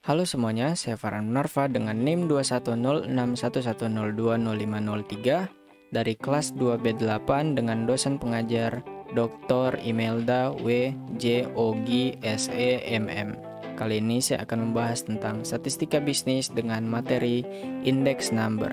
Halo semuanya, saya Farhan Munarfa dengan NIM 2106110200503 dari kelas 2B8 dengan dosen pengajar Dr. Imelda W. J. Ogi SEMM. Kali ini saya akan membahas tentang statistika bisnis dengan materi index number.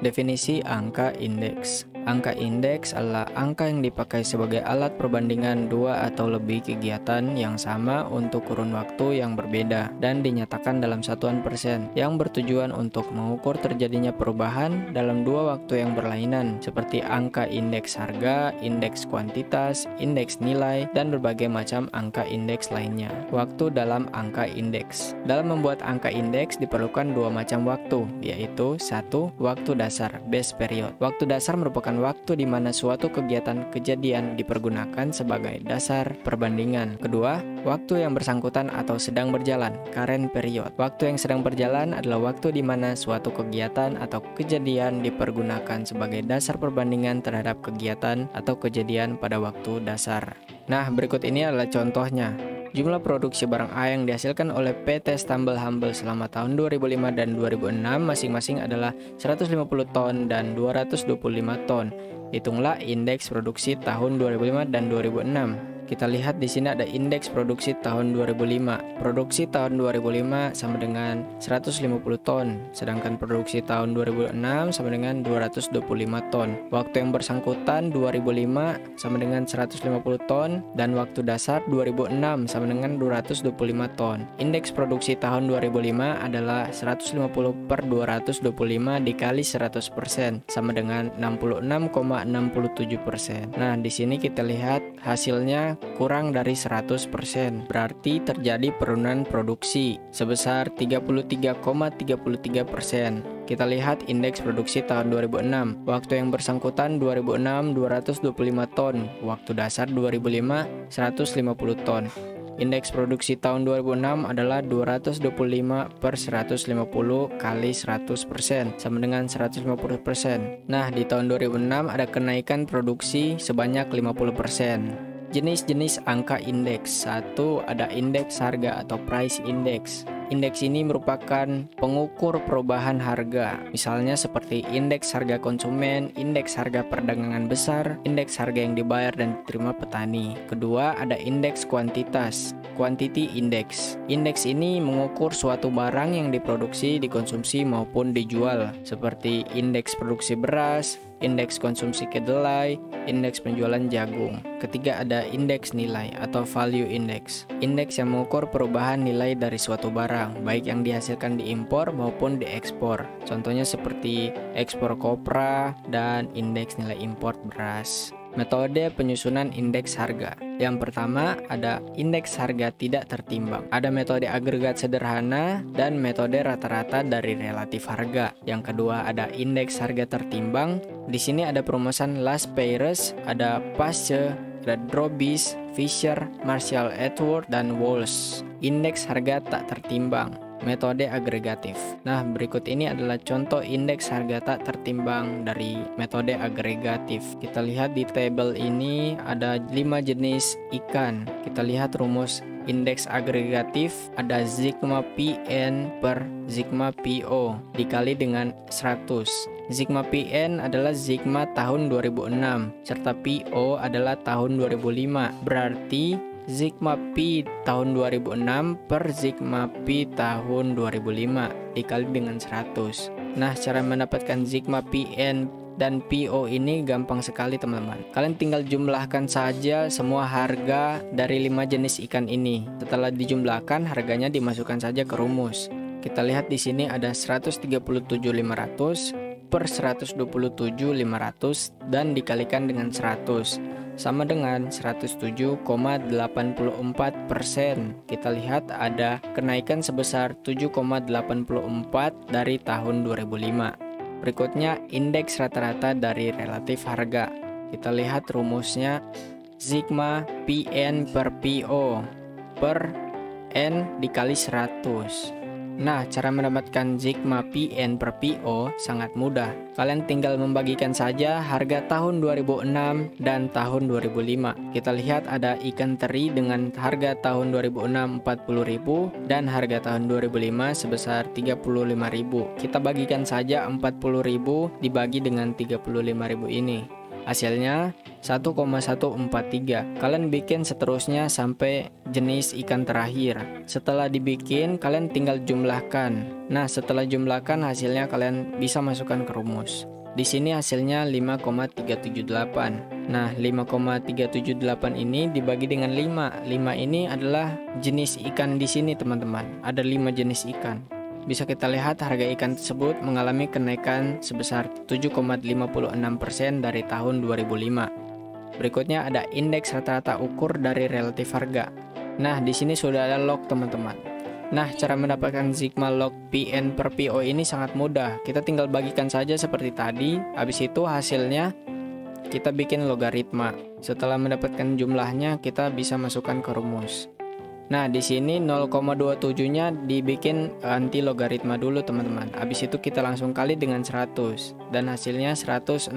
Definisi angka indeks. Angka indeks adalah angka yang dipakai sebagai alat perbandingan dua atau lebih kegiatan yang sama untuk kurun waktu yang berbeda dan dinyatakan dalam satuan persen yang bertujuan untuk mengukur terjadinya perubahan dalam dua waktu yang berlainan seperti angka indeks harga, indeks kuantitas, indeks nilai, dan berbagai macam angka indeks lainnya. Waktu dalam angka indeks. Dalam membuat angka indeks diperlukan dua macam waktu, yaitu satu, waktu dasar, base period. Waktu dasar merupakan waktu di mana suatu kegiatan kejadian dipergunakan sebagai dasar perbandingan. Kedua, waktu yang bersangkutan atau sedang berjalan, current period. Waktu yang sedang berjalan adalah waktu di mana suatu kegiatan atau kejadian dipergunakan sebagai dasar perbandingan terhadap kegiatan atau kejadian pada waktu dasar. Nah, berikut ini adalah contohnya. Jumlah produksi barang A yang dihasilkan oleh PT Stumble Humble selama tahun 2005 dan 2006 masing-masing adalah 150 ton dan 225 ton. Hitunglah indeks produksi tahun 2005 dan 2006. Kita lihat di sini ada indeks produksi tahun 2005. Produksi tahun 2005 sama dengan 150 ton, sedangkan produksi tahun 2006 sama dengan 225 ton. Waktu yang bersangkutan 2005 sama dengan 150 ton dan waktu dasar 2006 sama dengan 225 ton. Indeks produksi tahun 2005 adalah 150 per 225 dikali 100% sama dengan 66,67%. Nah, di sini kita lihat hasilnya kurang dari 100%, berarti terjadi penurunan produksi sebesar 33,33%. Kita lihat indeks produksi tahun 2006. Waktu yang bersangkutan 2006 225 ton, waktu dasar 2005 150 ton. Indeks produksi tahun 2006 adalah 225 per 150 kali 100% sama dengan 150%. Nah, di tahun 2006 ada kenaikan produksi sebanyak 50%. Jenis-jenis angka indeks. Satu, ada indeks harga atau price index. Indeks ini merupakan pengukur perubahan harga, misalnya seperti indeks harga konsumen, indeks harga perdagangan besar, indeks harga yang dibayar dan diterima petani. Kedua, ada indeks kuantitas, quantity index. Indeks ini mengukur suatu barang yang diproduksi, dikonsumsi maupun dijual, seperti indeks produksi beras, indeks konsumsi kedelai, indeks penjualan jagung. Ketiga, ada indeks nilai atau value index. Indeks yang mengukur perubahan nilai dari suatu barang, baik yang dihasilkan diimpor maupun diekspor. Contohnya seperti ekspor kopra dan indeks nilai impor beras. Metode penyusunan indeks harga. Yang pertama ada indeks harga tidak tertimbang. Ada metode agregat sederhana dan metode rata-rata dari relatif harga. Yang kedua ada indeks harga tertimbang. Di sini ada perumusan Last Payres, ada Pace, ada Drobis, Fisher, Marshall Edwards, dan Walsh. Indeks harga tak tertimbang. Metode agregatif. Nah, berikut ini adalah contoh indeks harga tak tertimbang dari metode agregatif. Kita lihat di tabel ini ada 5 jenis ikan. Kita lihat rumus indeks agregatif, ada sigma Pn per sigma Po dikali dengan 100. Sigma Pn adalah sigma tahun 2006 serta Po adalah tahun 2005. Berarti sigma P tahun 2006 per sigma P tahun 2005 dikali dengan 100. Nah, cara mendapatkan sigma Pn dan Po ini gampang sekali teman-teman. Kalian tinggal jumlahkan saja semua harga dari 5 jenis ikan ini. Setelah dijumlahkan, harganya dimasukkan saja ke rumus. Kita lihat di sini ada 137.500 per 127.500 dan dikalikan dengan 100. Sama dengan 107,84%. Kita lihat ada kenaikan sebesar 7,84 dari tahun 2005. Berikutnya indeks rata-rata dari relatif harga. Kita lihat rumusnya sigma Pn per Po per N dikali 100. Nah, cara mendapatkan Sigma PN per PO sangat mudah. Kalian tinggal membagikan saja harga tahun 2006 dan tahun 2005. Kita lihat ada ikan teri dengan harga tahun 2006 40.000 dan harga tahun 2005 sebesar 35.000. Kita bagikan saja 40.000 dibagi dengan 35.000 ini. Hasilnya 1,143. Kalian bikin seterusnya sampai jenis ikan terakhir. Setelah dibikin, kalian tinggal jumlahkan. Nah, setelah jumlahkan hasilnya kalian bisa masukkan ke rumus. Di sini hasilnya 5,378. Nah, 5,378 ini dibagi dengan 5. 5 ini adalah jenis ikan di sini, teman-teman. Ada 5 jenis ikan. Bisa kita lihat harga ikan tersebut mengalami kenaikan sebesar 7,56% dari tahun 2005. Berikutnya ada indeks rata-rata ukur dari relatif harga. Nah, di sini sudah ada log, teman-teman. Nah, cara mendapatkan Sigma log PN per PO ini sangat mudah. Kita tinggal bagikan saja seperti tadi. Habis itu hasilnya kita bikin logaritma. Setelah mendapatkan jumlahnya, kita bisa masukkan ke rumus. Nah, di sini 0,27-nya dibikin anti logaritma dulu, teman-teman. Habis itu kita langsung kali dengan 100 dan hasilnya 106%.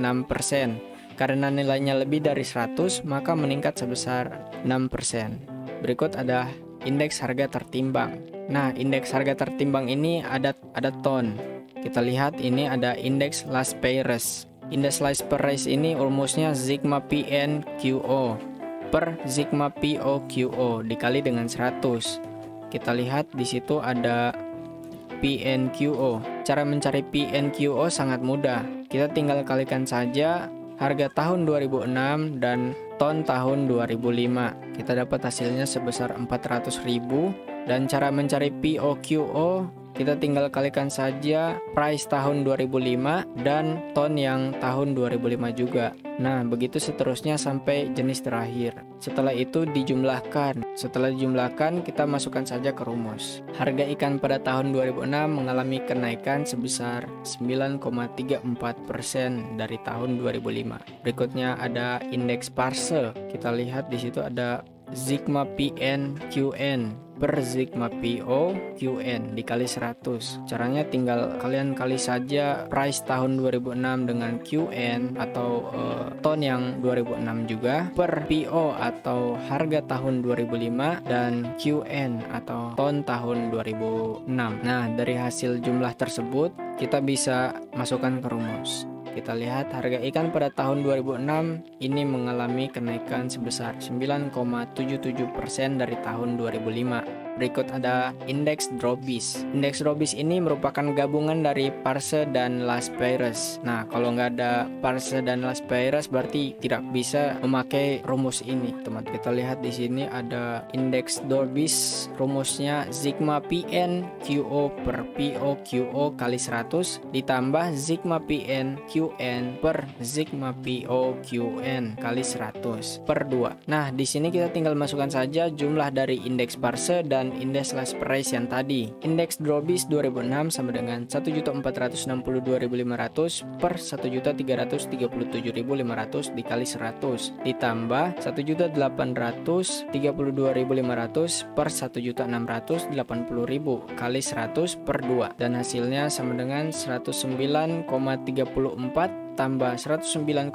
Karena nilainya lebih dari 100, maka meningkat sebesar 6%. Berikut ada indeks harga tertimbang. Nah, indeks harga tertimbang ini ada ton. Kita lihat ini ada indeks last price. Indeks last price ini rumusnya Sigma PN QO per Sigma PO QO dikali dengan 100. Kita lihat di situ ada PNQO. Cara mencari PNQO sangat mudah. Kita tinggal kalikan saja harga tahun 2006 dan ton tahun 2005. Kita dapat hasilnya sebesar 400.000. Dan cara mencari POQO, kita tinggal kalikan saja price tahun 2005 dan ton yang tahun 2005 juga. Nah, begitu seterusnya sampai jenis terakhir. Setelah itu dijumlahkan. Setelah dijumlahkan, kita masukkan saja ke rumus. Harga ikan pada tahun 2006 mengalami kenaikan sebesar 9,34% dari tahun 2005. Berikutnya ada indeks parse. Kita lihat di situ ada Sigma PN QN per Sigma PO QN dikali 100. Caranya tinggal kalian kali saja price tahun 2006 dengan QN atau ton yang 2006 juga per PO atau harga tahun 2005 dan QN atau ton tahun 2006. Nah, dari hasil jumlah tersebut kita bisa masukkan ke rumus. Kita lihat harga ikan pada tahun 2006 ini mengalami kenaikan sebesar 9,77% dari tahun 2005. Berikut ada indeks Drobis. Indeks Drobis ini merupakan gabungan dari parse dan last price. Nah, kalau nggak ada parse dan last price berarti tidak bisa memakai rumus ini, teman. Kita lihat di sini ada indeks Drobis. Rumusnya Sigma PN QO per PO QO kali 100 ditambah Sigma PN QN per Sigma PO QN kali 100 per 2. Nah, di sini kita tinggal masukkan saja jumlah dari indeks parse dan indeks last price yang tadi. Indeks Drobis 2006 sama dengan 1.462.500 per 1.337.500 dikali 100 ditambah 1.832.500 per 1.680.000 kali 100 per 2 dan hasilnya sama dengan 109,34 tambah 109,07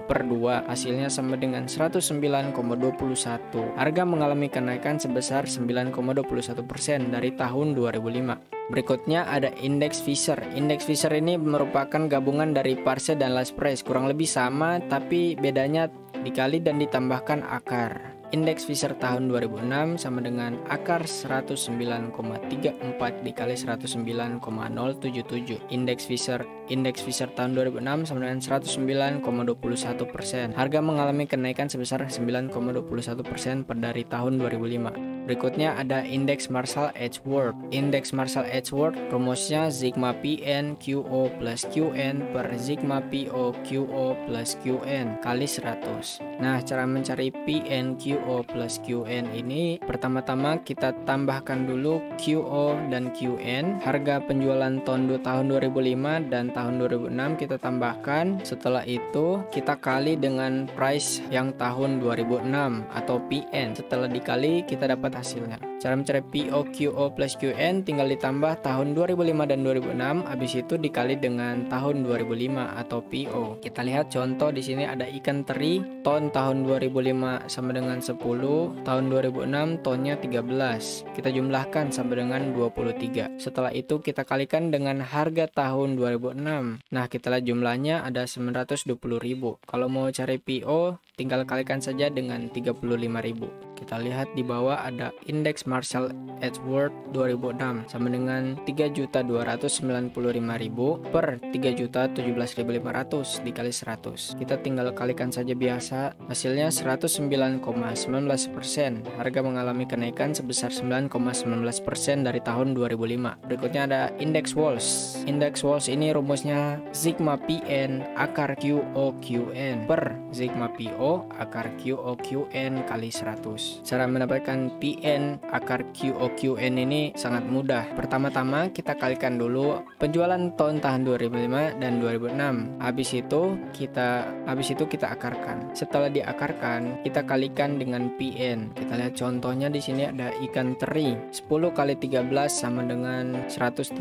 per 2 hasilnya sama dengan 109,21. Harga mengalami kenaikan sebesar 9,21% dari tahun 2005. Berikutnya ada indeks Fisher. Indeks Fisher ini merupakan gabungan dari parse dan last price, kurang lebih sama tapi bedanya dikali dan ditambahkan akar. Indeks Fisher tahun 2006 sama dengan akar 109,34 dikali 109,077. Indeks Fisher tahun 2006 sama dengan 109,21%. Harga mengalami kenaikan sebesar 9,21% dari tahun 2005. Berikutnya ada indeks Marshall-Edgeworth. Indeks Marshall-Edgeworth rumusnya Sigma PN QO plus QN per Sigma PO QO plus QN kali 100. Nah, cara mencari PN QO plus QN ini pertama-tama kita tambahkan dulu QO dan QN. Harga penjualan ton tahun 2005 dan tahun 2006 kita tambahkan. Setelah itu kita kali dengan price yang tahun 2006 atau PN. Setelah dikali kita dapat hasilnya. Cara mencari PO, QO plus QN tinggal ditambah tahun 2005 dan 2006, habis itu dikali dengan tahun 2005 atau PO. Kita lihat contoh di sini ada ikan teri, ton tahun 2005 sama dengan 10, tahun 2006 tonnya 13. Kita jumlahkan sama dengan 23. Setelah itu kita kalikan dengan harga tahun 2006. Nah, kita lihat jumlahnya ada 920.000. Kalau mau cari PO, tinggal kalikan saja dengan 35.000. Kita lihat di bawah ada indeks Marshall Edgeworth 2006 sama dengan 3.295.000 per 3.017.500 dikali 100. Kita tinggal kalikan saja biasa, hasilnya 109,19%. Harga mengalami kenaikan sebesar 9,19% dari tahun 2005. Berikutnya ada indeks Walsh. Indeks Walsh ini rumusnya sigma PN akar QOQN per sigma PO akar QOQN kali 100. Cara mendapatkan PN akar QOQN ini sangat mudah. Pertama-tama kita kalikan dulu penjualan ton tahun 2005 dan 2006. Habis itu kita akarkan. Setelah diakarkan, kita kalikan dengan PN. Kita lihat contohnya di sini ada ikan teri. 10 kali 13 sama dengan 130.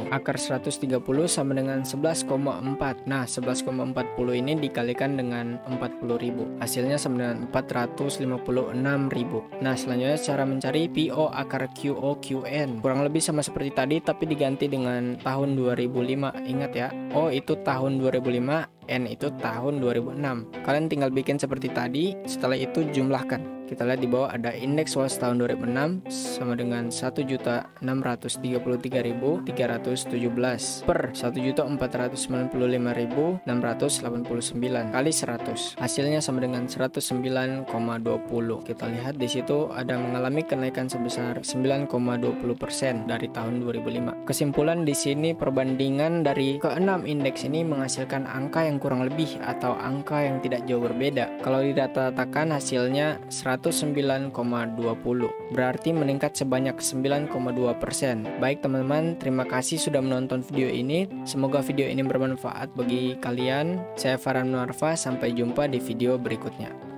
Akar 130 sama dengan 11,4. Nah, 11,40 ini dikalikan dengan 40.000. Hasilnya sama dengan 456.000. Nah, selanjutnya cara mencari PO akar QOQN. Kurang lebih sama seperti tadi tapi diganti dengan tahun 2005. Ingat ya. O itu tahun 2005, N itu tahun 2006. Kalian tinggal bikin seperti tadi, setelah itu jumlahkan. Kita lihat di bawah ada indeks Walsh tahun 2006 sama dengan 1.633.317 per 1.495.689 kali 100. Hasilnya sama dengan 109,20. Kita lihat di situ ada mengalami kenaikan sebesar 9,20% dari tahun 2005. Kesimpulan di sini perbandingan dari keenam indeks ini menghasilkan angka yang kurang lebih atau angka yang tidak jauh berbeda. Kalau didata-datakan hasilnya 109,20, berarti meningkat sebanyak 9,2%. Baik teman-teman, terima kasih sudah menonton video ini. Semoga video ini bermanfaat bagi kalian. Saya Farhan Munarfa, sampai jumpa di video berikutnya.